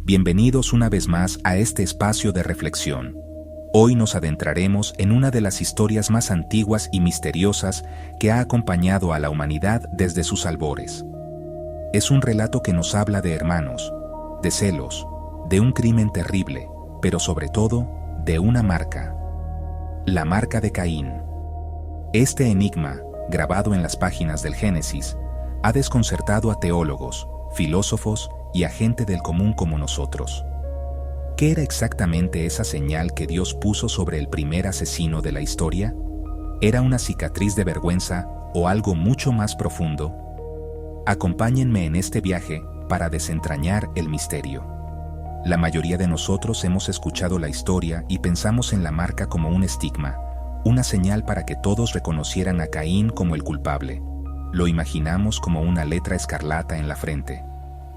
Bienvenidos una vez más a este espacio de reflexión. Hoy nos adentraremos en una de las historias más antiguas y misteriosas que ha acompañado a la humanidad desde sus albores. Es un relato que nos habla de hermanos, de celos, de un crimen terrible, pero sobre todo, de una marca. La marca de Caín. Este enigma, grabado en las páginas del Génesis, ha desconcertado a teólogos, filósofos y a gente del común como nosotros. ¿Qué era exactamente esa señal que Dios puso sobre el primer asesino de la historia? ¿Era una cicatriz de vergüenza o algo mucho más profundo? Acompáñenme en este viaje para desentrañar el misterio. La mayoría de nosotros hemos escuchado la historia y pensamos en la marca como un estigma, una señal para que todos reconocieran a Caín como el culpable. Lo imaginamos como una letra escarlata en la frente,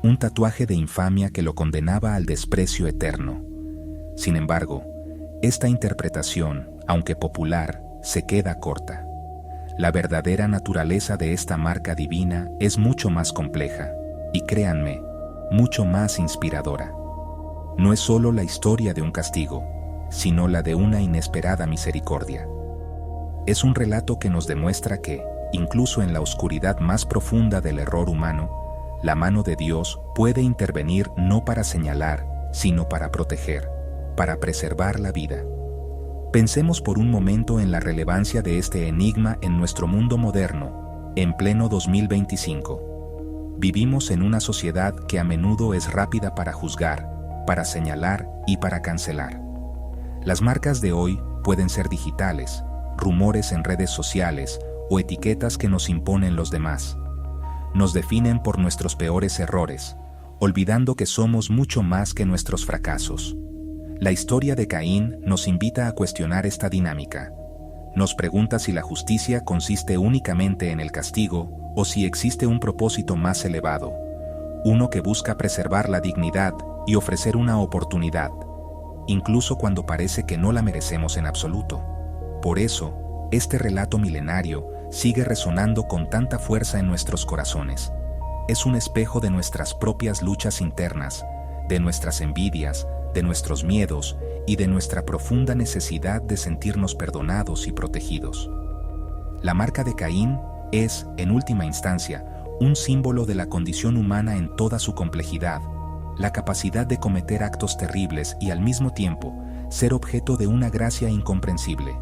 un tatuaje de infamia que lo condenaba al desprecio eterno. Sin embargo, esta interpretación, aunque popular, se queda corta. La verdadera naturaleza de esta marca divina es mucho más compleja, y créanme, mucho más inspiradora. No es solo la historia de un castigo, sino la de una inesperada misericordia. Es un relato que nos demuestra que, incluso en la oscuridad más profunda del error humano, la mano de Dios puede intervenir no para señalar, sino para proteger, para preservar la vida. Pensemos por un momento en la relevancia de este enigma en nuestro mundo moderno, en pleno 2025. Vivimos en una sociedad que a menudo es rápida para juzgar, para señalar y para cancelar. Las marcas de hoy pueden ser digitales, rumores en redes sociales o etiquetas que nos imponen los demás. Nos definen por nuestros peores errores, olvidando que somos mucho más que nuestros fracasos. La historia de Caín nos invita a cuestionar esta dinámica. Nos pregunta si la justicia consiste únicamente en el castigo o si existe un propósito más elevado, uno que busca preservar la dignidad y ofrecer una oportunidad, incluso cuando parece que no la merecemos en absoluto. Por eso, este relato milenario sigue resonando con tanta fuerza en nuestros corazones. Es un espejo de nuestras propias luchas internas, de nuestras envidias, de nuestros miedos y de nuestra profunda necesidad de sentirnos perdonados y protegidos. La marca de Caín es, en última instancia, un símbolo de la condición humana en toda su complejidad, la capacidad de cometer actos terribles y al mismo tiempo ser objeto de una gracia incomprensible.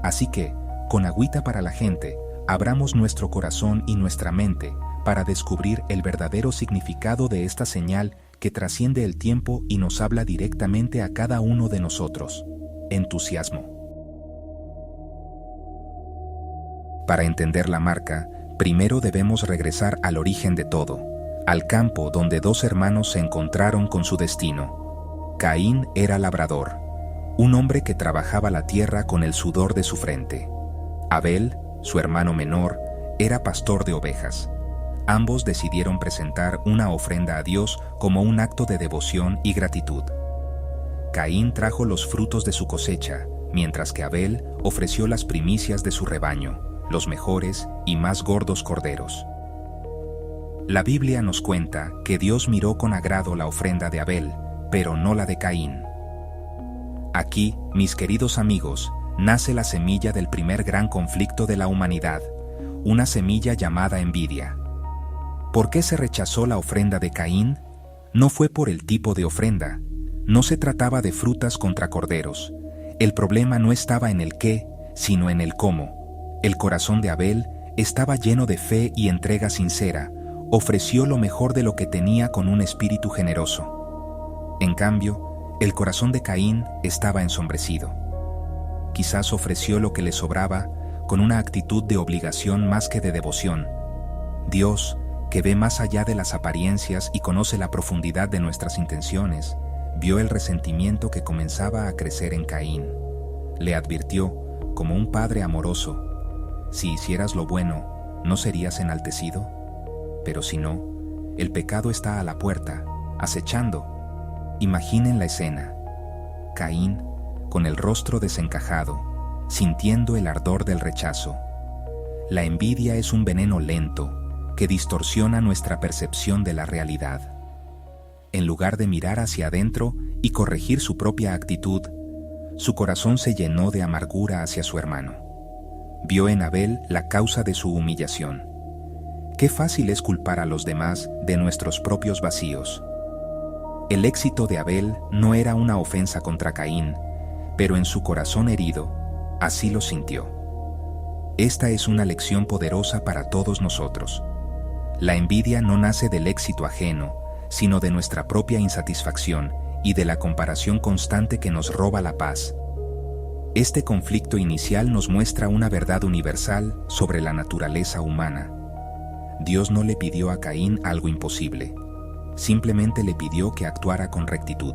Así que, con agüita para la gente, abramos nuestro corazón y nuestra mente para descubrir el verdadero significado de esta señal que trasciende el tiempo y nos habla directamente a cada uno de nosotros. Entusiasmo. Para entender la marca, primero debemos regresar al origen de todo, al campo donde dos hermanos se encontraron con su destino. Caín era labrador, un hombre que trabajaba la tierra con el sudor de su frente. Abel, su hermano menor, era pastor de ovejas. Ambos decidieron presentar una ofrenda a Dios como un acto de devoción y gratitud. Caín trajo los frutos de su cosecha, mientras que Abel ofreció las primicias de su rebaño, los mejores y más gordos corderos. La Biblia nos cuenta que Dios miró con agrado la ofrenda de Abel, pero no la de Caín. Aquí, mis queridos amigos, nace la semilla del primer gran conflicto de la humanidad, una semilla llamada envidia. ¿Por qué se rechazó la ofrenda de Caín? No fue por el tipo de ofrenda, no se trataba de frutas contra corderos. El problema no estaba en el qué, sino en el cómo. El corazón de Abel estaba lleno de fe y entrega sincera, ofreció lo mejor de lo que tenía con un espíritu generoso. En cambio, el corazón de Caín estaba ensombrecido. Quizás ofreció lo que le sobraba con una actitud de obligación más que de devoción. Dios, que ve más allá de las apariencias y conoce la profundidad de nuestras intenciones, vio el resentimiento que comenzaba a crecer en Caín. Le advirtió, como un padre amoroso: si hicieras lo bueno, ¿no serías enaltecido? Pero si no, el pecado está a la puerta, acechando. Imaginen la escena. Caín, con el rostro desencajado, sintiendo el ardor del rechazo. La envidia es un veneno lento que distorsiona nuestra percepción de la realidad. en lugar de mirar hacia adentro y corregir su propia actitud, su corazón se llenó de amargura hacia su hermano. Vio en Abel la causa de su humillación. Qué fácil es culpar a los demás de nuestros propios vacíos. El éxito de Abel no era una ofensa contra Caín, pero en su corazón herido, así lo sintió. Esta es una lección poderosa para todos nosotros. La envidia no nace del éxito ajeno, sino de nuestra propia insatisfacción y de la comparación constante que nos roba la paz. Este conflicto inicial nos muestra una verdad universal sobre la naturaleza humana. Dios no le pidió a Caín algo imposible. Simplemente le pidió que actuara con rectitud,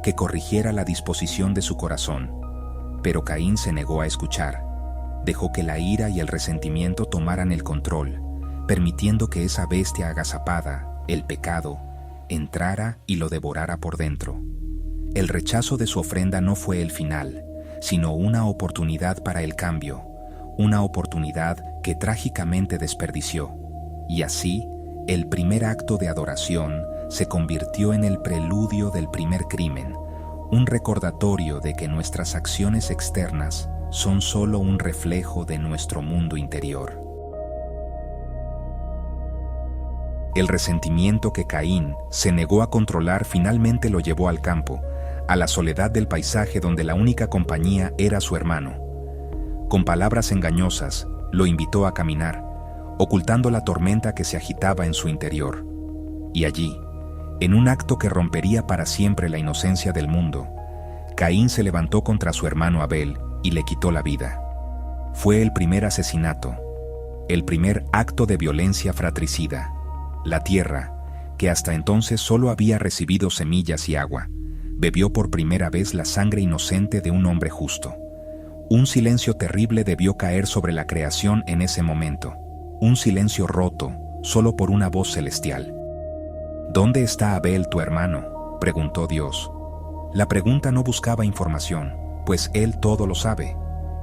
que corrigiera la disposición de su corazón. Pero Caín se negó a escuchar. Dejó que la ira y el resentimiento tomaran el control, permitiendo que esa bestia agazapada, el pecado, entrara y lo devorara por dentro. El rechazo de su ofrenda no fue el final, sino una oportunidad para el cambio, una oportunidad que trágicamente desperdició. Y así, el primer acto de adoración se convirtió en el preludio del primer crimen, un recordatorio de que nuestras acciones externas son solo un reflejo de nuestro mundo interior. El resentimiento que Caín se negó a controlar finalmente lo llevó al campo, a la soledad del paisaje donde la única compañía era su hermano. Con palabras engañosas, lo invitó a caminar, ocultando la tormenta que se agitaba en su interior. Y allí, en un acto que rompería para siempre la inocencia del mundo, Caín se levantó contra su hermano Abel y le quitó la vida. Fue el primer asesinato, el primer acto de violencia fratricida. La tierra, que hasta entonces solo había recibido semillas y agua, bebió por primera vez la sangre inocente de un hombre justo. Un silencio terrible debió caer sobre la creación en ese momento, un silencio roto solo por una voz celestial. ¿Dónde está Abel, tu hermano?, preguntó Dios. La pregunta no buscaba información, pues Él todo lo sabe.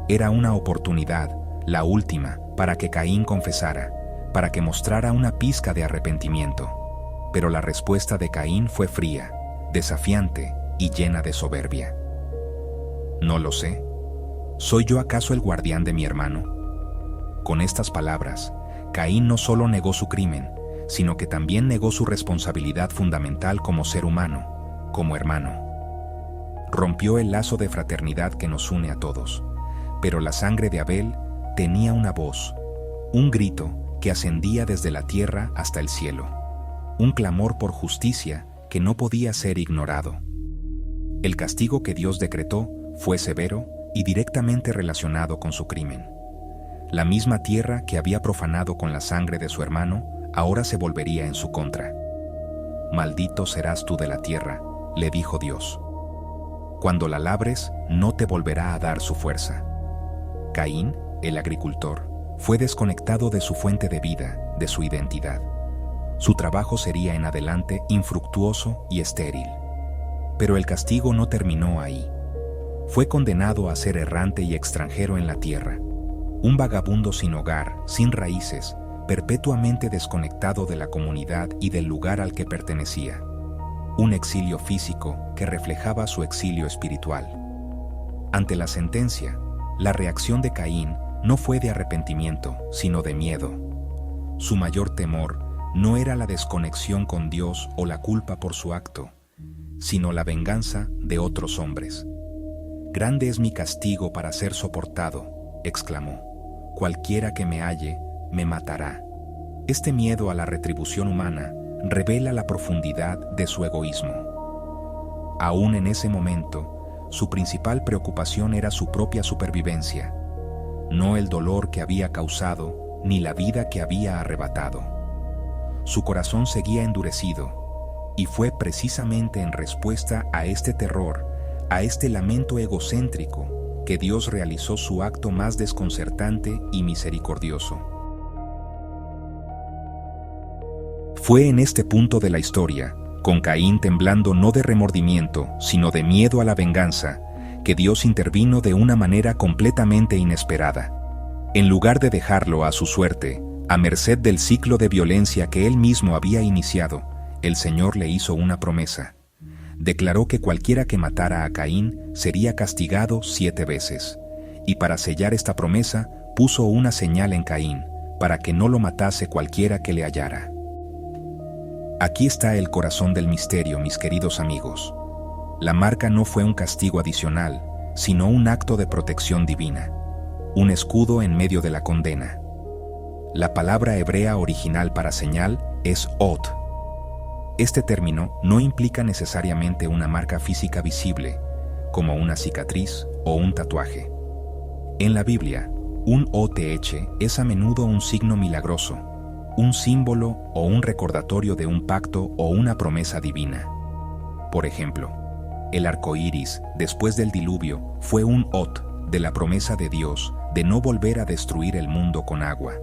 Era una oportunidad, la última, para que Caín confesara, para que mostrara una pizca de arrepentimiento. Pero la respuesta de Caín fue fría, desafiante y llena de soberbia. No lo sé. ¿Soy yo acaso el guardián de mi hermano? Con estas palabras, Caín no solo negó su crimen, sino que también negó su responsabilidad fundamental como ser humano, como hermano. Rompió el lazo de fraternidad que nos une a todos, pero la sangre de Abel tenía una voz, un grito que ascendía desde la tierra hasta el cielo, un clamor por justicia que no podía ser ignorado. El castigo que Dios decretó fue severo y directamente relacionado con su crimen. La misma tierra que había profanado con la sangre de su hermano, ahora se volvería en su contra. «Maldito serás tú de la tierra», le dijo Dios. «Cuando la labres, no te volverá a dar su fuerza». Caín, el agricultor, fue desconectado de su fuente de vida, de su identidad. Su trabajo sería en adelante infructuoso y estéril. Pero el castigo no terminó ahí. Fue condenado a ser errante y extranjero en la tierra, un vagabundo sin hogar, sin raíces, perpetuamente desconectado de la comunidad y del lugar al que pertenecía. Un exilio físico que reflejaba su exilio espiritual. Ante la sentencia, la reacción de Caín no fue de arrepentimiento, sino de miedo. Su mayor temor no era la desconexión con Dios o la culpa por su acto, sino la venganza de otros hombres. «Grande es mi castigo para ser soportado», exclamó. «Cualquiera que me halle, me matará». Este miedo a la retribución humana revela la profundidad de su egoísmo. Aún en ese momento, su principal preocupación era su propia supervivencia, no el dolor que había causado ni la vida que había arrebatado. Su corazón seguía endurecido, y fue precisamente en respuesta a este terror, a este lamento egocéntrico, que Dios realizó su acto más desconcertante y misericordioso. Fue en este punto de la historia, con Caín temblando no de remordimiento, sino de miedo a la venganza, que Dios intervino de una manera completamente inesperada. En lugar de dejarlo a su suerte, a merced del ciclo de violencia que él mismo había iniciado, el Señor le hizo una promesa. Declaró que cualquiera que matara a Caín sería castigado 7 veces. Y para sellar esta promesa, puso una señal en Caín, para que no lo matase cualquiera que le hallara. Aquí está el corazón del misterio, mis queridos amigos. La marca no fue un castigo adicional, sino un acto de protección divina, un escudo en medio de la condena. La palabra hebrea original para señal es ot. Este término no implica necesariamente una marca física visible, como una cicatriz o un tatuaje. En la Biblia, un oth es a menudo un signo milagroso, un símbolo o un recordatorio de un pacto o una promesa divina. Por ejemplo, el arco iris, después del diluvio, fue un oth de la promesa de Dios de no volver a destruir el mundo con agua.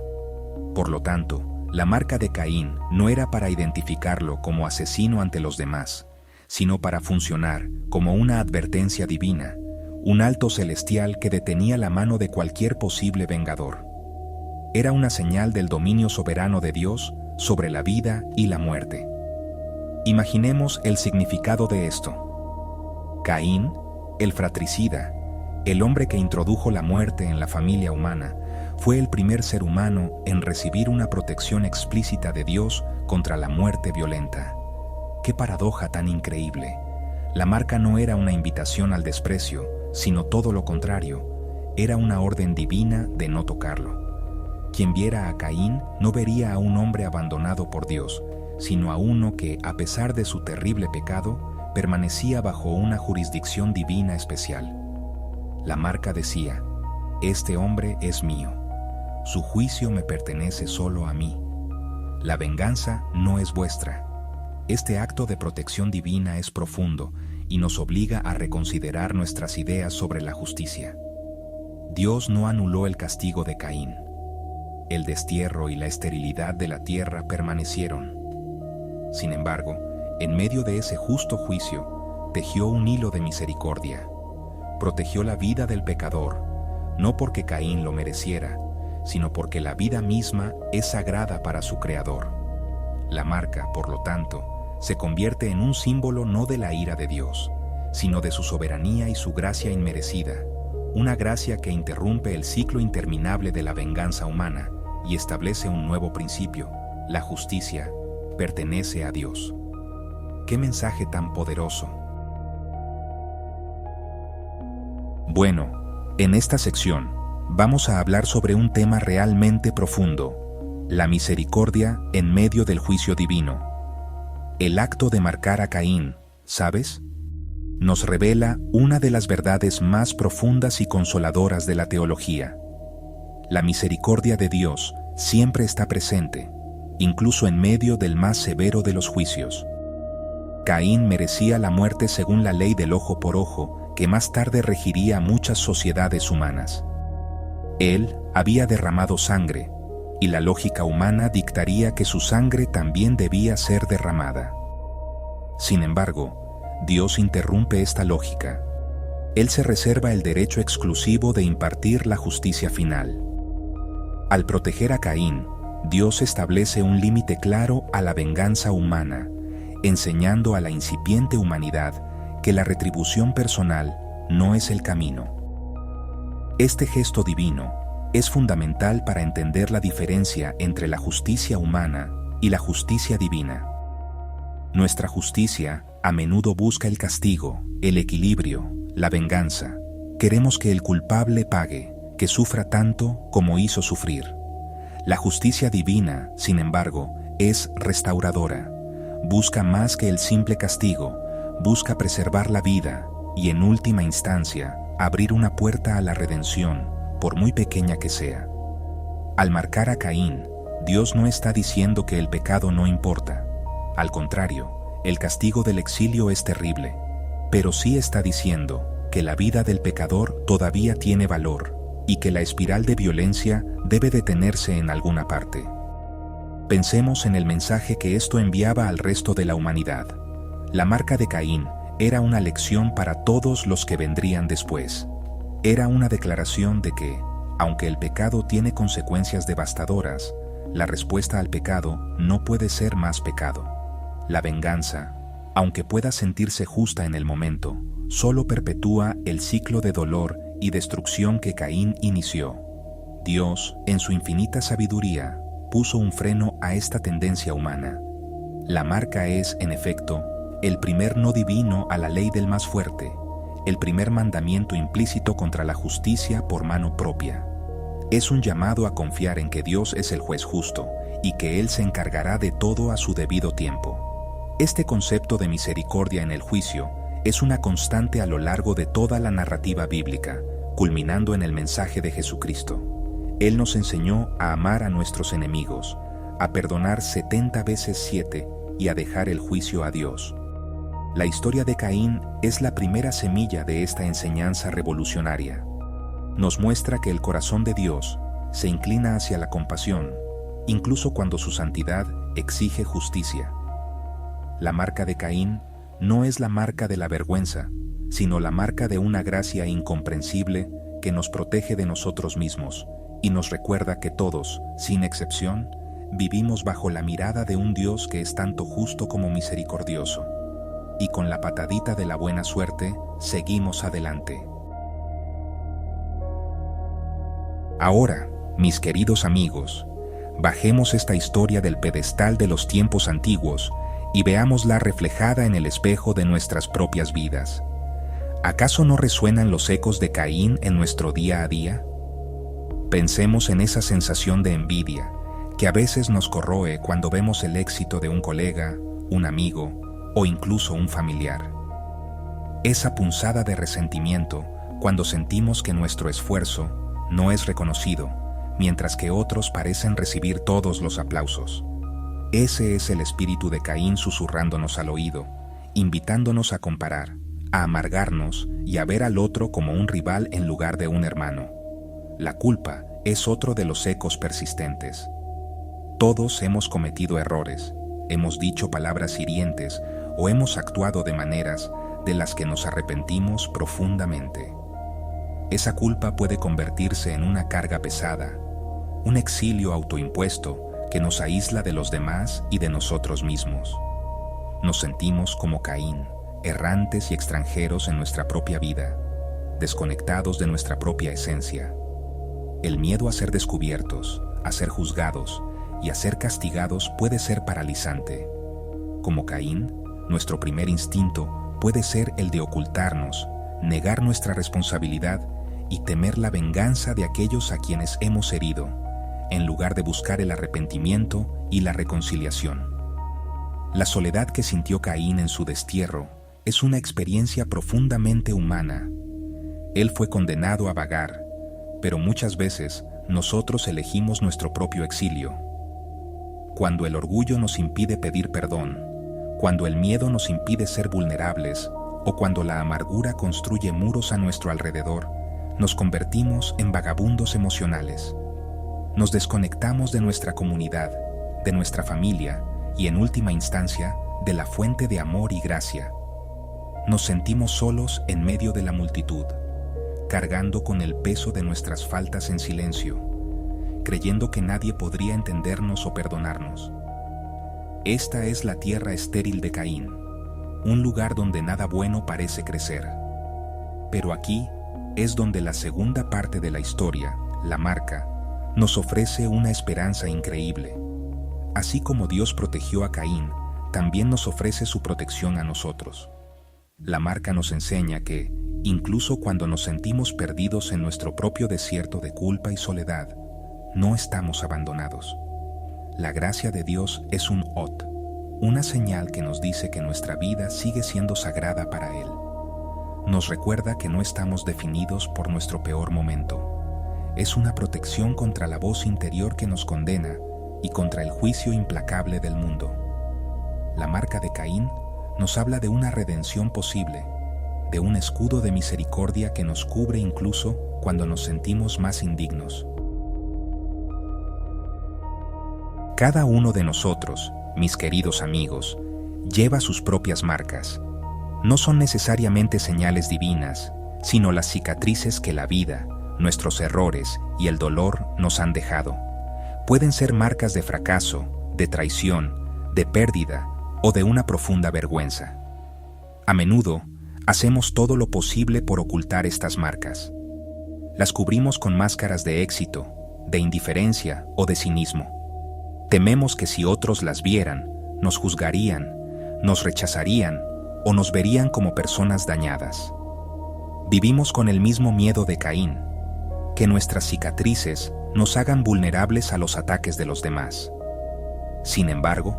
Por lo tanto, la marca de Caín no era para identificarlo como asesino ante los demás, sino para funcionar como una advertencia divina, un alto celestial que detenía la mano de cualquier posible vengador. Era una señal del dominio soberano de Dios sobre la vida y la muerte. Imaginemos el significado de esto. Caín, el fratricida, el hombre que introdujo la muerte en la familia humana, fue el primer ser humano en recibir una protección explícita de Dios contra la muerte violenta. ¡Qué paradoja tan increíble! La marca no era una invitación al desprecio, sino todo lo contrario, era una orden divina de no tocarlo. Quien viera a Caín no vería a un hombre abandonado por Dios, sino a uno que, a pesar de su terrible pecado, permanecía bajo una jurisdicción divina especial. La marca decía: «Este hombre es mío. Su juicio me pertenece solo a mí. La venganza no es vuestra». Este acto de protección divina es profundo y nos obliga a reconsiderar nuestras ideas sobre la justicia. Dios no anuló el castigo de Caín. El destierro y la esterilidad de la tierra permanecieron. Sin embargo, en medio de ese justo juicio, tejió un hilo de misericordia. Protegió la vida del pecador, no porque Caín lo mereciera, sino porque la vida misma es sagrada para su Creador. La marca, por lo tanto, se convierte en un símbolo no de la ira de Dios, sino de su soberanía y su gracia inmerecida, una gracia que interrumpe el ciclo interminable de la venganza humana y establece un nuevo principio: la justicia pertenece a Dios. ¡Qué mensaje tan poderoso! Bueno, en esta sección vamos a hablar sobre un tema realmente profundo: la misericordia en medio del juicio divino. El acto de marcar a Caín, ¿sabes?, nos revela una de las verdades más profundas y consoladoras de la teología. La misericordia de Dios siempre está presente, incluso en medio del más severo de los juicios. Caín merecía la muerte según la ley del ojo por ojo, que más tarde regiría a muchas sociedades humanas. Él había derramado sangre, y la lógica humana dictaría que su sangre también debía ser derramada. Sin embargo, Dios interrumpe esta lógica. Él se reserva el derecho exclusivo de impartir la justicia final. Al proteger a Caín, Dios establece un límite claro a la venganza humana, enseñando a la incipiente humanidad que la retribución personal no es el camino. Este gesto divino es fundamental para entender la diferencia entre la justicia humana y la justicia divina. Nuestra justicia a menudo busca el castigo, el equilibrio, la venganza. Queremos que el culpable pague, que sufra tanto como hizo sufrir. La justicia divina, sin embargo, es restauradora. Busca más que el simple castigo, busca preservar la vida y, en última instancia, abrir una puerta a la redención, por muy pequeña que sea. Al marcar a Caín, Dios no está diciendo que el pecado no importa. Al contrario, el castigo del exilio es terrible, pero sí está diciendo que la vida del pecador todavía tiene valor y que la espiral de violencia debe detenerse en alguna parte. Pensemos en el mensaje que esto enviaba al resto de la humanidad. La marca de Caín era una lección para todos los que vendrían después. Era una declaración de que, aunque el pecado tiene consecuencias devastadoras, la respuesta al pecado no puede ser más pecado. La venganza, aunque pueda sentirse justa en el momento, solo perpetúa el ciclo de dolor y destrucción que Caín inició. Dios, en su infinita sabiduría, puso un freno a esta tendencia humana. La marca es, en efecto, el primer no divino a la ley del más fuerte, el primer mandamiento implícito contra la justicia por mano propia. Es un llamado a confiar en que Dios es el juez justo y que Él se encargará de todo a su debido tiempo. Este concepto de misericordia en el juicio es una constante a lo largo de toda la narrativa bíblica, culminando en el mensaje de Jesucristo. Él nos enseñó a amar a nuestros enemigos, a perdonar 70 veces 7 y a dejar el juicio a Dios. La historia de Caín es la primera semilla de esta enseñanza revolucionaria. Nos muestra que el corazón de Dios se inclina hacia la compasión, incluso cuando su santidad exige justicia. La marca de Caín no es la marca de la vergüenza, sino la marca de una gracia incomprensible que nos protege de nosotros mismos y nos recuerda que todos, sin excepción, vivimos bajo la mirada de un Dios que es tanto justo como misericordioso. Y con la patadita de la buena suerte, seguimos adelante. Ahora, mis queridos amigos, bajemos esta historia del pedestal de los tiempos antiguos y veámosla reflejada en el espejo de nuestras propias vidas. ¿Acaso no resuenan los ecos de Caín en nuestro día a día? Pensemos en esa sensación de envidia que a veces nos corroe cuando vemos el éxito de un colega, un amigo o incluso un familiar. Esa punzada de resentimiento cuando sentimos que nuestro esfuerzo no es reconocido, mientras que otros parecen recibir todos los aplausos. Ese es el espíritu de Caín susurrándonos al oído, invitándonos a comparar, a amargarnos y a ver al otro como un rival en lugar de un hermano. La culpa es otro de los ecos persistentes. Todos hemos cometido errores, hemos dicho palabras hirientes o hemos actuado de maneras de las que nos arrepentimos profundamente. Esa culpa puede convertirse en una carga pesada, un exilio autoimpuesto que nos aísla de los demás y de nosotros mismos. Nos sentimos como Caín, errantes y extranjeros en nuestra propia vida, desconectados de nuestra propia esencia. El miedo a ser descubiertos, a ser juzgados y a ser castigados puede ser paralizante. Como Caín, nuestro primer instinto puede ser el de ocultarnos, negar nuestra responsabilidad y temer la venganza de aquellos a quienes hemos herido, en lugar de buscar el arrepentimiento y la reconciliación. La soledad que sintió Caín en su destierro es una experiencia profundamente humana. Él fue condenado a vagar, pero muchas veces nosotros elegimos nuestro propio exilio. Cuando el orgullo nos impide pedir perdón, cuando el miedo nos impide ser vulnerables o cuando la amargura construye muros a nuestro alrededor, nos convertimos en vagabundos emocionales. Nos desconectamos de nuestra comunidad, de nuestra familia y, en última instancia, de la fuente de amor y gracia. Nos sentimos solos en medio de la multitud, cargando con el peso de nuestras faltas en silencio, creyendo que nadie podría entendernos o perdonarnos. Esta es la tierra estéril de Caín, un lugar donde nada bueno parece crecer. Pero aquí es donde la segunda parte de la historia, la marca, nos ofrece una esperanza increíble. Así como Dios protegió a Caín, también nos ofrece su protección a nosotros. La marca nos enseña que, incluso cuando nos sentimos perdidos en nuestro propio desierto de culpa y soledad, no estamos abandonados. La gracia de Dios es un ot, una señal que nos dice que nuestra vida sigue siendo sagrada para Él. Nos recuerda que no estamos definidos por nuestro peor momento. Es una protección contra la voz interior que nos condena y contra el juicio implacable del mundo. La marca de Caín nos habla de una redención posible, de un escudo de misericordia que nos cubre incluso cuando nos sentimos más indignos. Cada uno de nosotros, mis queridos amigos, lleva sus propias marcas. No son necesariamente señales divinas, sino las cicatrices que la vida, nuestros errores y el dolor nos han dejado. Pueden ser marcas de fracaso, de traición, de pérdida o de una profunda vergüenza. A menudo, hacemos todo lo posible por ocultar estas marcas. Las cubrimos con máscaras de éxito, de indiferencia o de cinismo. Tememos que si otros las vieran, nos juzgarían, nos rechazarían o nos verían como personas dañadas. Vivimos con el mismo miedo de Caín, que nuestras cicatrices nos hagan vulnerables a los ataques de los demás. Sin embargo,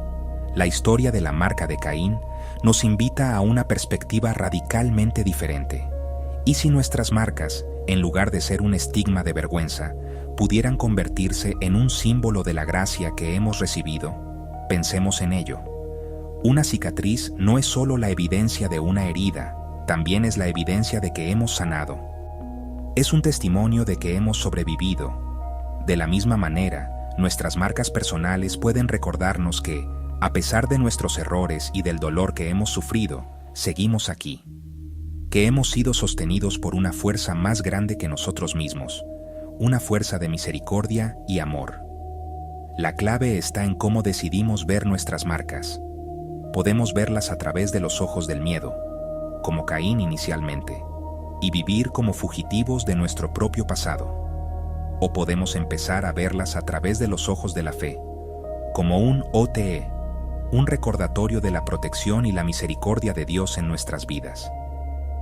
la historia de la marca de Caín nos invita a una perspectiva radicalmente diferente. ¿Y si nuestras marcas, en lugar de ser un estigma de vergüenza, pudieran convertirse en un símbolo de la gracia que hemos recibido? Pensemos en ello. Una cicatriz no es solo la evidencia de una herida, también es la evidencia de que hemos sanado. Es un testimonio de que hemos sobrevivido. De la misma manera, nuestras marcas personales pueden recordarnos que, a pesar de nuestros errores y del dolor que hemos sufrido, seguimos aquí. Que hemos sido sostenidos por una fuerza más grande que nosotros mismos, una fuerza de misericordia y amor. La clave está en cómo decidimos ver nuestras marcas. Podemos verlas a través de los ojos del miedo, como Caín inicialmente, y vivir como fugitivos de nuestro propio pasado. O podemos empezar a verlas a través de los ojos de la fe, como un OTE, un recordatorio de la protección y la misericordia de Dios en nuestras vidas.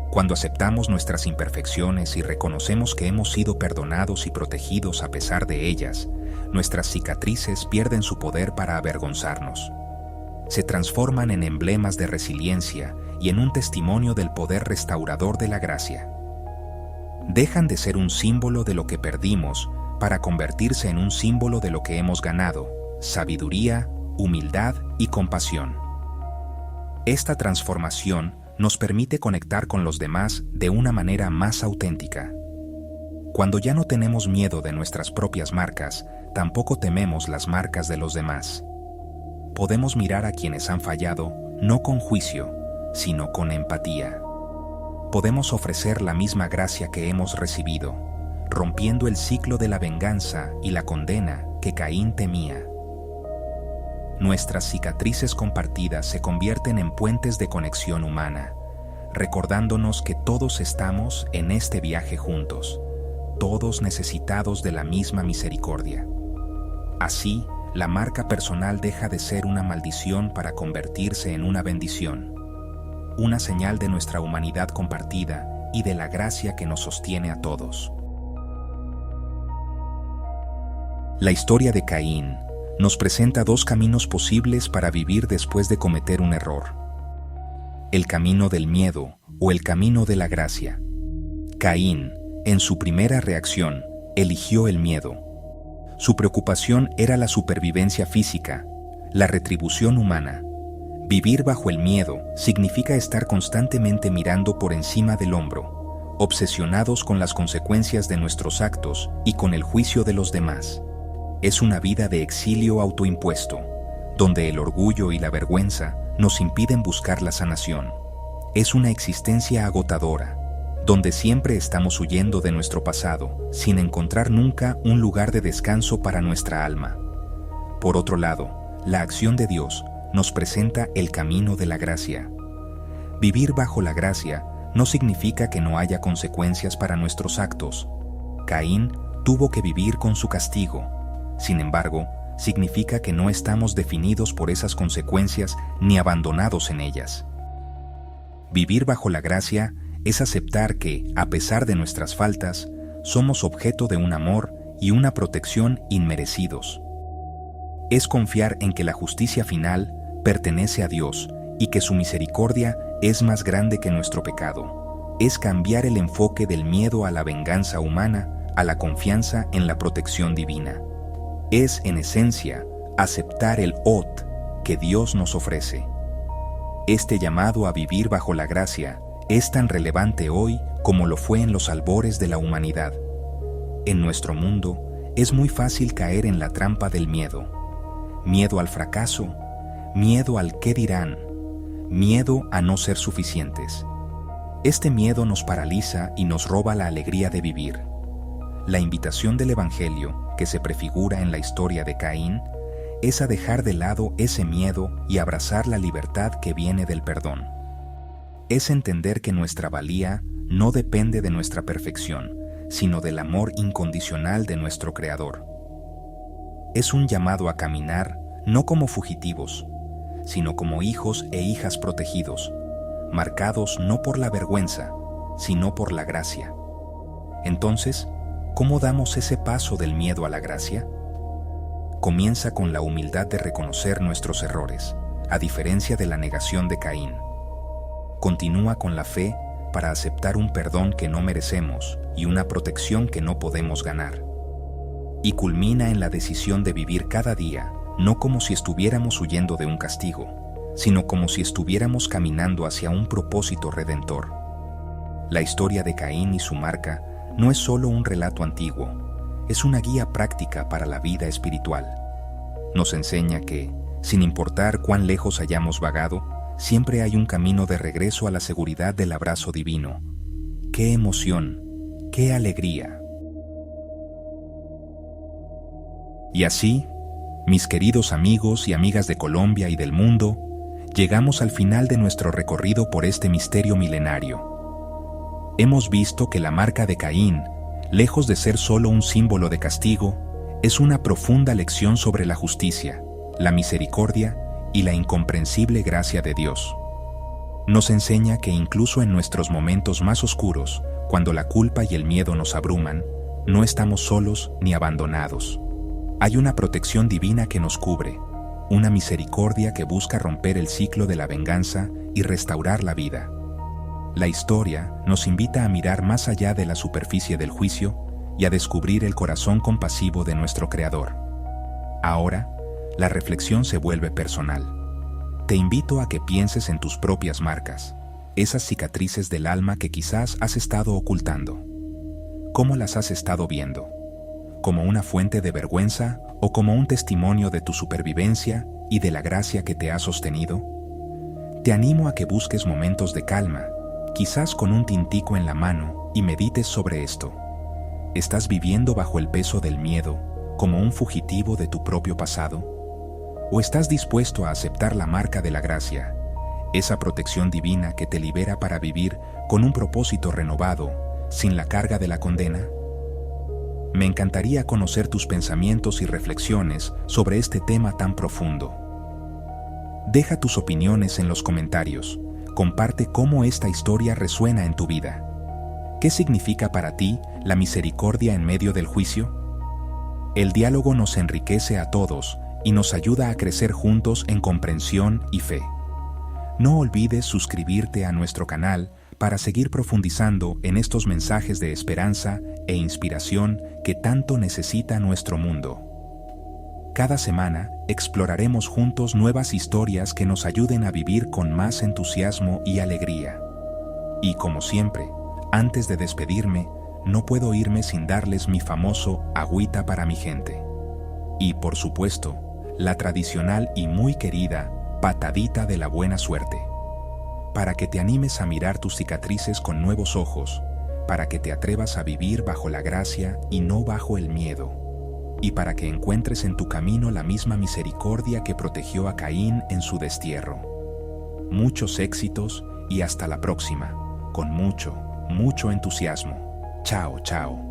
Cuando aceptamos nuestras imperfecciones y reconocemos que hemos sido perdonados y protegidos a pesar de ellas, nuestras cicatrices pierden su poder para avergonzarnos. Se transforman en emblemas de resiliencia y en un testimonio del poder restaurador de la gracia. Dejan de ser un símbolo de lo que perdimos para convertirse en un símbolo de lo que hemos ganado: sabiduría, humildad y compasión. Esta transformación nos permite conectar con los demás de una manera más auténtica. Cuando ya no tenemos miedo de nuestras propias marcas, tampoco tememos las marcas de los demás. Podemos mirar a quienes han fallado no con juicio, sino con empatía. Podemos ofrecer la misma gracia que hemos recibido, rompiendo el ciclo de la venganza y la condena que Caín temía. Nuestras cicatrices compartidas se convierten en puentes de conexión humana, recordándonos que todos estamos en este viaje juntos, todos necesitados de la misma misericordia. Así, la marca personal deja de ser una maldición para convertirse en una bendición, una señal de nuestra humanidad compartida y de la gracia que nos sostiene a todos. La historia de Caín nos presenta dos caminos posibles para vivir después de cometer un error: el camino del miedo o el camino de la gracia. Caín, en su primera reacción, eligió el miedo. Su preocupación era la supervivencia física, la retribución humana. Vivir bajo el miedo significa estar constantemente mirando por encima del hombro, obsesionados con las consecuencias de nuestros actos y con el juicio de los demás. Es una vida de exilio autoimpuesto, donde el orgullo y la vergüenza nos impiden buscar la sanación. Es una existencia agotadora, donde siempre estamos huyendo de nuestro pasado, sin encontrar nunca un lugar de descanso para nuestra alma. Por otro lado, la acción de Dios nos presenta el camino de la gracia. Vivir bajo la gracia no significa que no haya consecuencias para nuestros actos. Caín tuvo que vivir con su castigo. Sin embargo, significa que no estamos definidos por esas consecuencias ni abandonados en ellas. Vivir bajo la gracia es aceptar que, a pesar de nuestras faltas, somos objeto de un amor y una protección inmerecidos. Es confiar en que la justicia final pertenece a Dios y que su misericordia es más grande que nuestro pecado. Es cambiar el enfoque del miedo a la venganza humana a la confianza en la protección divina. Es, en esencia, aceptar el Ot que Dios nos ofrece. Este llamado a vivir bajo la gracia es tan relevante hoy como lo fue en los albores de la humanidad. En nuestro mundo es muy fácil caer en la trampa del miedo. Miedo al fracaso, miedo al qué dirán, miedo a no ser suficientes. Este miedo nos paraliza y nos roba la alegría de vivir. La invitación del Evangelio, que se prefigura en la historia de Caín, es a dejar de lado ese miedo y abrazar la libertad que viene del perdón. Es entender que nuestra valía no depende de nuestra perfección, sino del amor incondicional de nuestro Creador. Es un llamado a caminar no como fugitivos, sino como hijos e hijas protegidos, marcados no por la vergüenza, sino por la gracia. Entonces, ¿cómo damos ese paso del miedo a la gracia? Comienza con la humildad de reconocer nuestros errores, a diferencia de la negación de Caín. Continúa con la fe para aceptar un perdón que no merecemos y una protección que no podemos ganar. Y culmina en la decisión de vivir cada día, no como si estuviéramos huyendo de un castigo, sino como si estuviéramos caminando hacia un propósito redentor. La historia de Caín y su marca no es solo un relato antiguo, es una guía práctica para la vida espiritual. Nos enseña que, sin importar cuán lejos hayamos vagado, siempre hay un camino de regreso a la seguridad del abrazo divino. ¡Qué emoción! ¡Qué alegría! Y así, mis queridos amigos y amigas de Colombia y del mundo, llegamos al final de nuestro recorrido por este misterio milenario. Hemos visto que la marca de Caín, lejos de ser solo un símbolo de castigo, es una profunda lección sobre la justicia, la misericordia y la incomprensible gracia de Dios. Nos enseña que incluso en nuestros momentos más oscuros, cuando la culpa y el miedo nos abruman, no estamos solos ni abandonados. Hay una protección divina que nos cubre, una misericordia que busca romper el ciclo de la venganza y restaurar la vida. La historia nos invita a mirar más allá de la superficie del juicio y a descubrir el corazón compasivo de nuestro Creador. Ahora, la reflexión se vuelve personal. Te invito a que pienses en tus propias marcas, esas cicatrices del alma que quizás has estado ocultando. ¿Cómo las has estado viendo? ¿Como una fuente de vergüenza o como un testimonio de tu supervivencia y de la gracia que te ha sostenido? Te animo a que busques momentos de calma, quizás con un tintico en la mano, y medites sobre esto. ¿Estás viviendo bajo el peso del miedo, como un fugitivo de tu propio pasado? ¿O estás dispuesto a aceptar la marca de la gracia, esa protección divina que te libera para vivir con un propósito renovado, sin la carga de la condena? Me encantaría conocer tus pensamientos y reflexiones sobre este tema tan profundo. Deja tus opiniones en los comentarios. Comparte cómo esta historia resuena en tu vida. ¿Qué significa para ti la misericordia en medio del juicio? El diálogo nos enriquece a todos y nos ayuda a crecer juntos en comprensión y fe. No olvides suscribirte a nuestro canal para seguir profundizando en estos mensajes de esperanza e inspiración que tanto necesita nuestro mundo. Cada semana exploraremos juntos nuevas historias que nos ayuden a vivir con más entusiasmo y alegría. Y como siempre, antes de despedirme, no puedo irme sin darles mi famoso agüita para mi gente. Y por supuesto, la tradicional y muy querida patadita de la buena suerte. Para que te animes a mirar tus cicatrices con nuevos ojos, para que te atrevas a vivir bajo la gracia y no bajo el miedo, y para que encuentres en tu camino la misma misericordia que protegió a Caín en su destierro. Muchos éxitos y hasta la próxima, con mucho, mucho entusiasmo. Chao, chao.